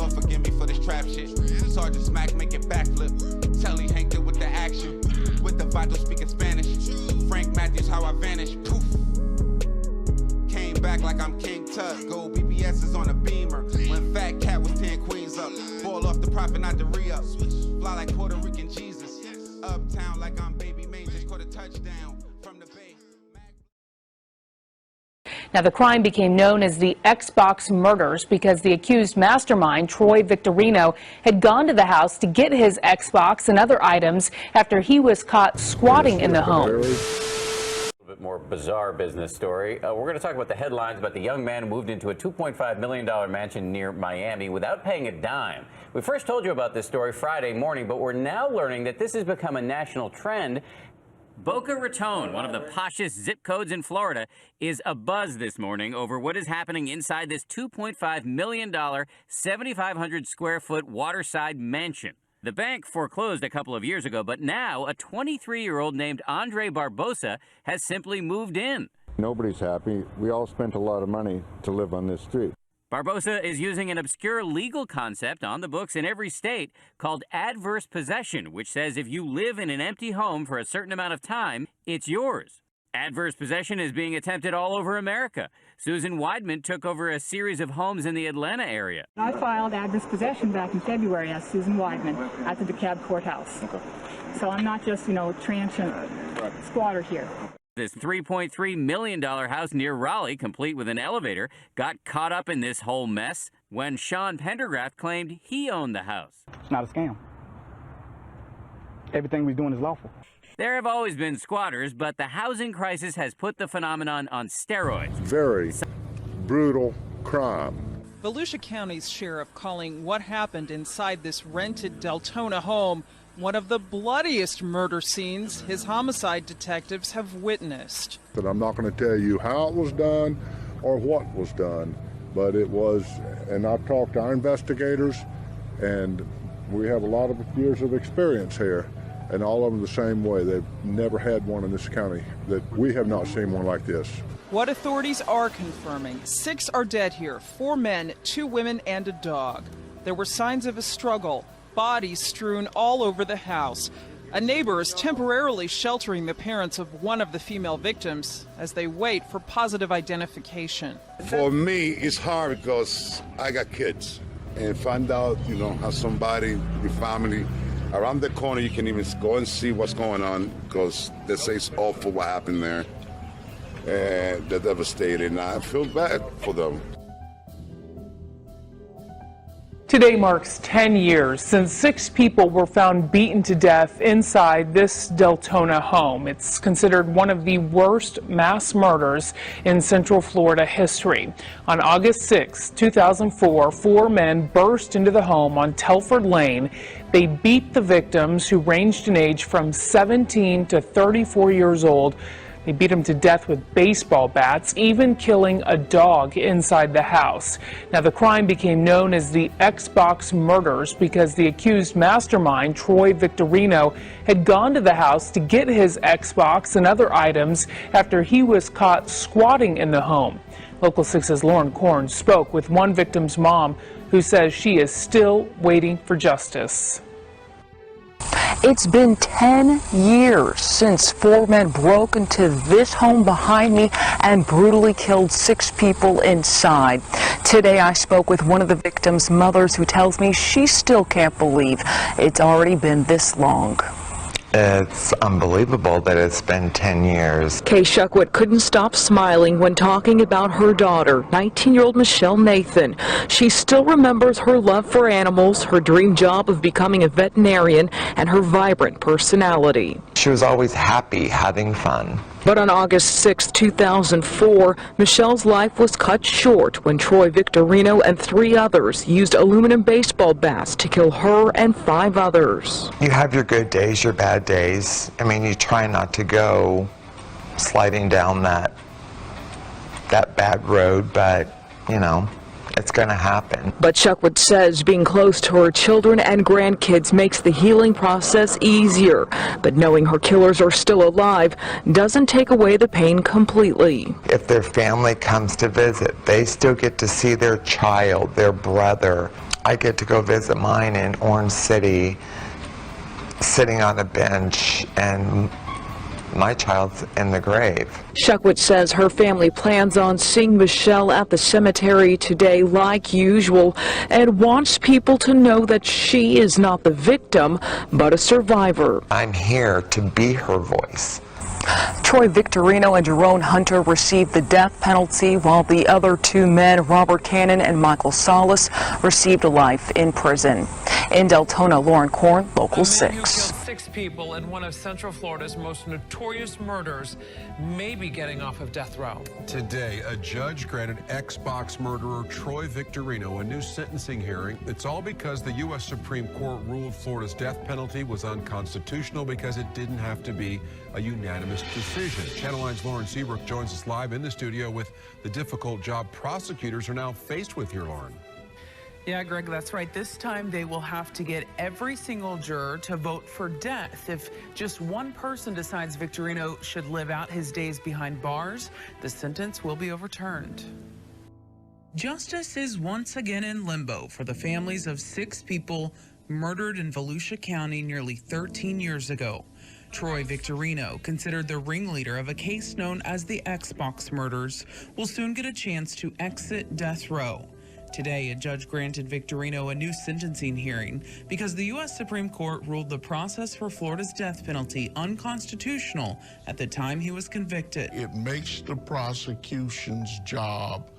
Lord forgive me for this trap shit. Sergeant Smack making backflip. Telly Hank did with the action. With the vital speaking Spanish. Frank Matthews, how I vanish. Poof. Came back like I'm King Tut. Gold BBS is on a beamer. When Fat Cat was 10 queens up. Ball off the profit, not the re-up. Fly like Puerto Rican Jesus. Uptown like I'm Baby Maine. Just caught a touchdown from the bay. Now, the crime became known as the Xbox murders because the accused mastermind, Troy Victorino, had gone to the house to get his Xbox and other items after he was caught squatting in the home. A little bit more bizarre business story. We're going to talk about the headlines about the young man who moved into a $2.5 million mansion near Miami without paying a dime. We first told you about this story Friday morning, but we're now learning that this has become a national trend. Boca Raton, one of the poshest zip codes in Florida, is abuzz this morning over what is happening inside this $2.5 million, 7,500 square foot waterside mansion. The bank foreclosed a couple of years ago, but now a 23-year-old named Andre Barbosa has simply moved in. Nobody's happy. We all spent a lot of money to live on this street. Barbosa is using an obscure legal concept on the books in every state called adverse possession, which says if you live in an empty home for a certain amount of time, it's yours. Adverse possession is being attempted all over America. Susan Weidman took over a series of homes in the Atlanta area. I filed adverse possession back in February as Susan Weidman at the DeKalb courthouse. Okay. So I'm not just, transient squatter here. This $3.3 million house near Raleigh, complete with an elevator, got caught up in this whole mess when Sean Pendergraft claimed he owned the house. It's not a scam. Everything we're doing is lawful. There have always been squatters, but the housing crisis has put the phenomenon on steroids. Very brutal crime. Volusia County's sheriff calling what happened inside this rented Deltona home one of the bloodiest murder scenes his homicide detectives have witnessed. But I'm not going to tell you how it was done or what was done, but it was, and I've talked to our investigators, and we have a lot of years of experience here, and all of them the same way. They've never had one in this county, that we have not seen one like this. What authorities are confirming, 6 are dead here, 4 men, 2 women, and a dog. There were signs of a struggle. Bodies strewn all over the house. A neighbor is temporarily sheltering the parents of one of the female victims as they wait for positive identification. For me, it's hard because I got kids. And find out, how somebody, your family, around the corner, you can even go and see what's going on because they say it's awful what happened there. And they're devastated, and I feel bad for them. Today marks 10 years since 6 people were found beaten to death inside this Deltona home. It's considered one of the worst mass murders in Central Florida history. On August 6, 2004, 4 men burst into the home on Telford Lane. They beat the victims, who ranged in age from 17 to 34 years old. They beat him to death with baseball bats, even killing a dog inside the house. Now, the crime became known as the Xbox murders because the accused mastermind, Troy Victorino, had gone to the house to get his Xbox and other items after he was caught squatting in the home. Local 6's Lauren Korn spoke with one victim's mom, who says she is still waiting for justice. It's been 10 years since 4 men broke into this home behind me and brutally killed 6 people inside. Today I spoke with one of the victims' mothers, who tells me she still can't believe it's already been this long. It's unbelievable that it's been 10 years. Kay Shuckwood couldn't stop smiling when talking about her daughter, 19-year-old Michelle Nathan. She still remembers her love for animals, her dream job of becoming a veterinarian, and her vibrant personality. She was always happy, having fun. But on August 6, 2004, Michelle's life was cut short when Troy Victorino and 3 others used aluminum baseball bats to kill her and 5 others. You have your good days, your bad days. I mean, you try not to go sliding down that bad road, but, it's going to happen. But Shuckwood says being close to her children and grandkids makes the healing process easier. But knowing her killers are still alive doesn't take away the pain completely. If their family comes to visit, they still get to see their child, their brother. I get to go visit mine in Orange City, sitting on a bench, and my child's in the grave. Shuckwitz says her family plans on seeing Michelle at the cemetery today like usual and wants people to know that she is not the victim, but a survivor. I'm here to be her voice. Troy Victorino and Jerome Hunter received the death penalty, while the other two men, Robert Cannon and Michael Salas, received life in prison. In Deltona, Lauren Korn, Local 6. The man who killed 6 people in one of Central Florida's most notorious murders may be getting off of death row. Today, a judge granted Xbox murderer Troy Victorino a new sentencing hearing. It's all because the U.S. Supreme Court ruled Florida's death penalty was unconstitutional because it didn't have to be a unanimous decision. Channel 9's Lauren Seabrook joins us live in the studio with the difficult job prosecutors are now faced with here, Lauren. Yeah, Greg, that's right. This time they will have to get every single juror to vote for death. If just one person decides Victorino should live out his days behind bars, the sentence will be overturned. Justice is once again in limbo for the families of 6 people murdered in Volusia County nearly 13 years ago. Troy Victorino, considered the ringleader of a case known as the Xbox murders, will soon get a chance to exit death row. Today, a judge granted Victorino a new sentencing hearing because the U.S. Supreme Court ruled the process for Florida's death penalty unconstitutional at the time he was convicted. It makes the prosecution's job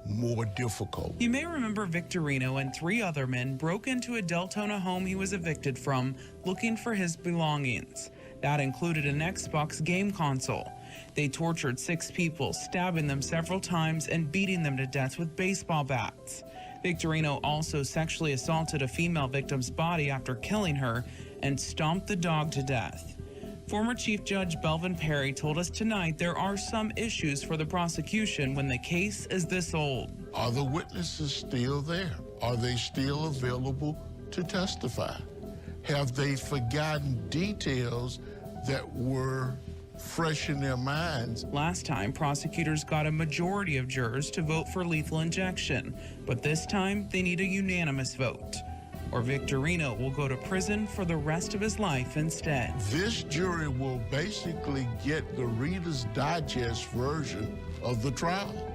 more difficult. You may remember Victorino and 3 other men broke into a Deltona home he was evicted from looking for his belongings. That included an Xbox game console. They tortured 6 people, stabbing them several times and beating them to death with baseball bats. Victorino also sexually assaulted a female victim's body after killing her and stomped the dog to death. Former Chief Judge Belvin Perry told us tonight there are some issues for the prosecution when the case is this old. Are the witnesses still there? Are they still available to testify? Have they forgotten details that were fresh in their minds? Last time, prosecutors got a majority of jurors to vote for lethal injection, but this time they need a unanimous vote, or Victorino will go to prison for the rest of his life instead. This jury will basically get the Reader's Digest version of the trial.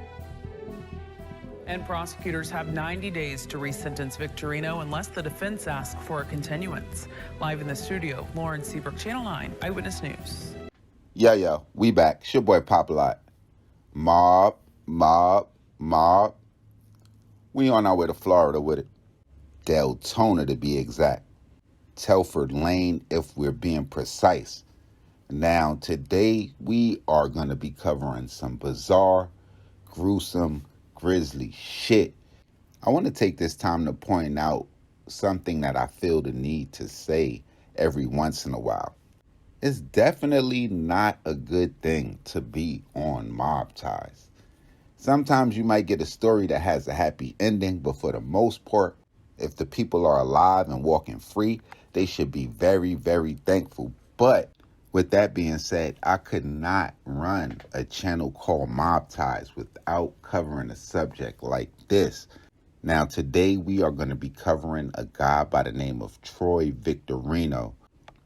And prosecutors have 90 days to resentence Victorino unless the defense asks for a continuance. Live in the studio, Lauren Seabrook, Channel 9 Eyewitness News. Yo, we back. It's your boy Popalot. Mobb. We on our way to Florida with it. Deltona to be exact. Telford Lane if we're being precise. Now, today we are going to be covering some bizarre, gruesome, grisly shit. I want to take this time to point out something that I feel the need to say every once in a while. It's definitely not a good thing to be on mob ties. Sometimes you might get a story that has a happy ending, but for the most part, if the people are alive and walking free, they should be very, very thankful. But with that being said, I could not run a channel called Mob Ties without covering a subject like this. Now, today we are going to be covering a guy by the name of Troy Victorino.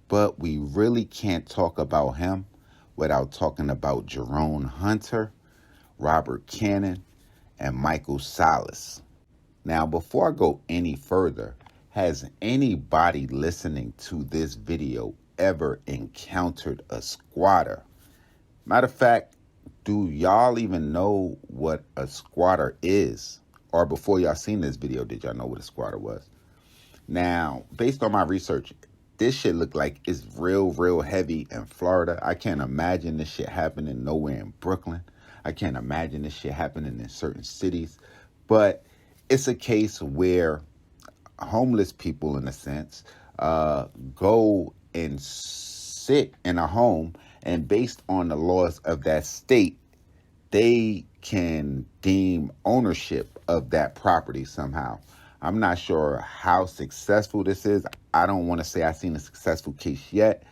But we really can't talk about him without talking about Jerome Hunter, Robert Cannon, and Michael Salas. Now, before I go any further, has anybody listening to this video ever encountered a squatter? Matter of fact, do y'all even know what a squatter is? Or before y'all seen this video, did y'all know what a squatter was? Now, based on my research, this shit look like it's real heavy in Florida. I can't imagine this shit happening nowhere in Brooklyn. I can't imagine this shit happening in certain cities. But it's a case where homeless people, in a sense, go and sit in a home, and based on the laws of that state, they can deem ownership of that property somehow. I'm not sure how successful this is. I don't want to say I've seen a successful case yet,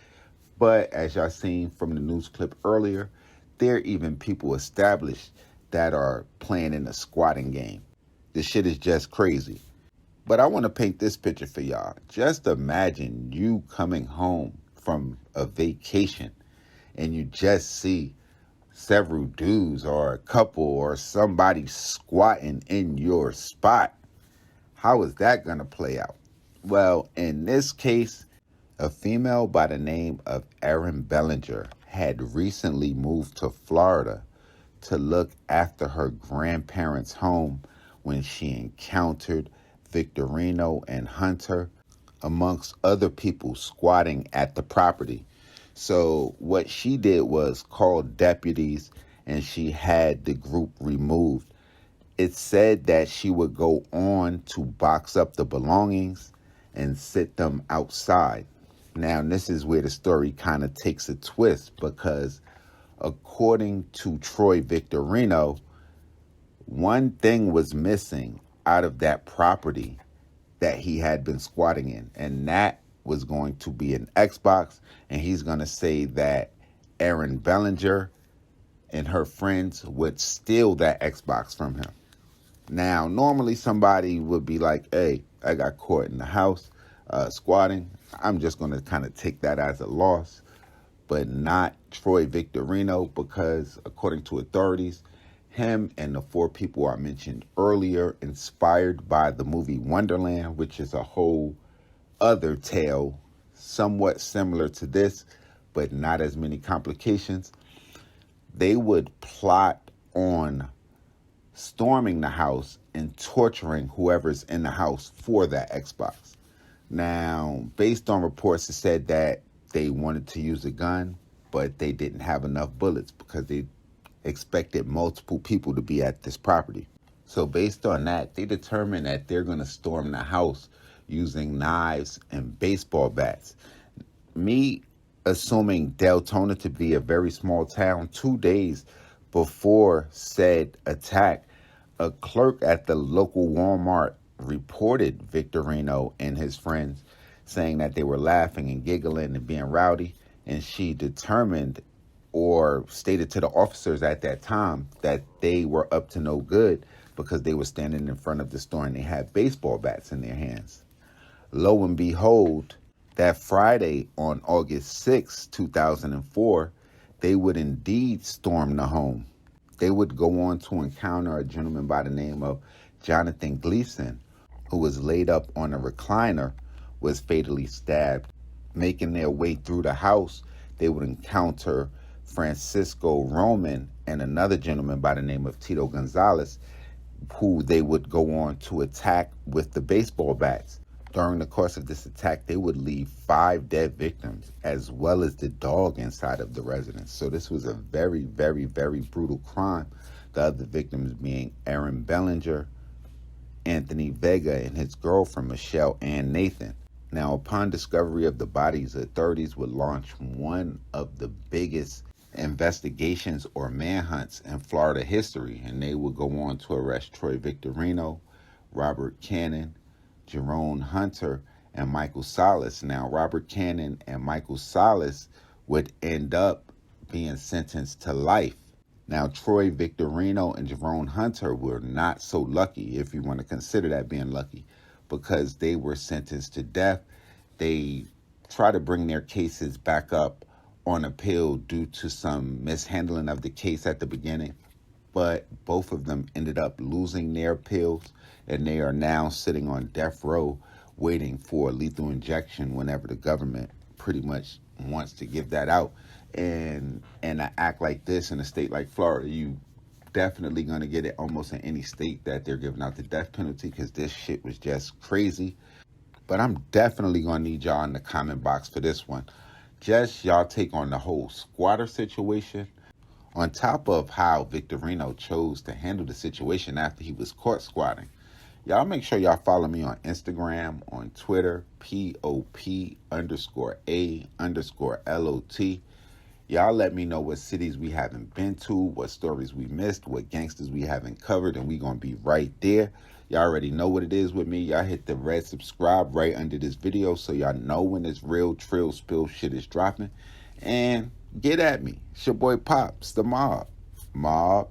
but as y'all seen from the news clip earlier, there are even people established that are playing in a squatting game. This shit is just crazy. But I want to paint this picture for y'all. Just imagine you coming home from a vacation and you just see several dudes or a couple or somebody squatting in your spot. How is that going to play out? Well, in this case, a female by the name of Erin Bellinger had recently moved to Florida to look after her grandparents' home when she encountered Victorino and Hunter, amongst other people squatting at the property. So what she did was call deputies and she had the group removed. It said that she would go on to box up the belongings and sit them outside. Now, this is where the story kind of takes a twist, because according to Troy Victorino, one thing was missing out of that property that he had been squatting in, and that was going to be an Xbox, and he's going to say that Erin Bellinger and her friends would steal that Xbox from him. Now, normally somebody would be like, hey, I got caught in the house squatting. I'm just going to kind of take that as a loss, but not Troy Victorino, because according to authorities, him and the 4 people I mentioned earlier, inspired by the movie Wonderland, which is a whole other tale, somewhat similar to this, but not as many complications. They would plot on storming the house and torturing whoever's in the house for that Xbox. Now, based on reports, it said that they wanted to use a gun, but they didn't have enough bullets because they expected multiple people to be at this property. So based on that, they determined that they're going to storm the house using knives and baseball bats. Me assuming Deltona to be a very small town, 2 days before said attack, a clerk at the local Walmart reported Victorino and his friends, saying that they were laughing and giggling and being rowdy, and she determined or stated to the officers at that time that they were up to no good because they were standing in front of the store and they had baseball bats in their hands. Lo and behold, that Friday on August 6, 2004, they would indeed storm the home. They would go on to encounter a gentleman by the name of Jonathan Gleason, who was laid up on a recliner, was fatally stabbed. Making their way through the house, they would encounter Francisco Roman and another gentleman by the name of Tito Gonzalez, who they would go on to attack with the baseball bats. During the course of this attack, they would leave 5 dead victims, as well as the dog inside of the residence. So this was a very, very, very brutal crime. The other victims being Erin Bellinger, Anthony Vega, and his girlfriend, Michelle Ann Nathan. Now, upon discovery of the bodies, authorities would launch one of the biggest investigations or manhunts in Florida history, and they would go on to arrest Troy Victorino, Robert Cannon, Jerome Hunter, and Michael Salas. Now, Robert Cannon and Michael Salas would end up being sentenced to life. Now, Troy Victorino and Jerome Hunter were not so lucky, if you want to consider that being lucky, because they were sentenced to death. They tried to bring their cases back up on appeal due to some mishandling of the case at the beginning, but both of them ended up losing their appeals, and they are now sitting on death row waiting for a lethal injection whenever the government pretty much wants to give that out. And an act like this in a state like Florida, you definitely going to get it almost in any state that they're giving out the death penalty, because this shit was just crazy. But I'm definitely going to need y'all in the comment box for this one. Just y'all take on the whole squatter situation, on top of how Victorino chose to handle the situation after he was caught squatting. Y'all make sure y'all follow me on Instagram, on Twitter, POP_A_LOT. Y'all let me know what cities we haven't been to, what stories we missed, what gangsters we haven't covered, and we going to be right there. Y'all already know what it is with me. Y'all hit the red subscribe right under this video so y'all know when this real trill spill shit is dropping. And get at me. It's your boy Pop. It's the Mob. Mob.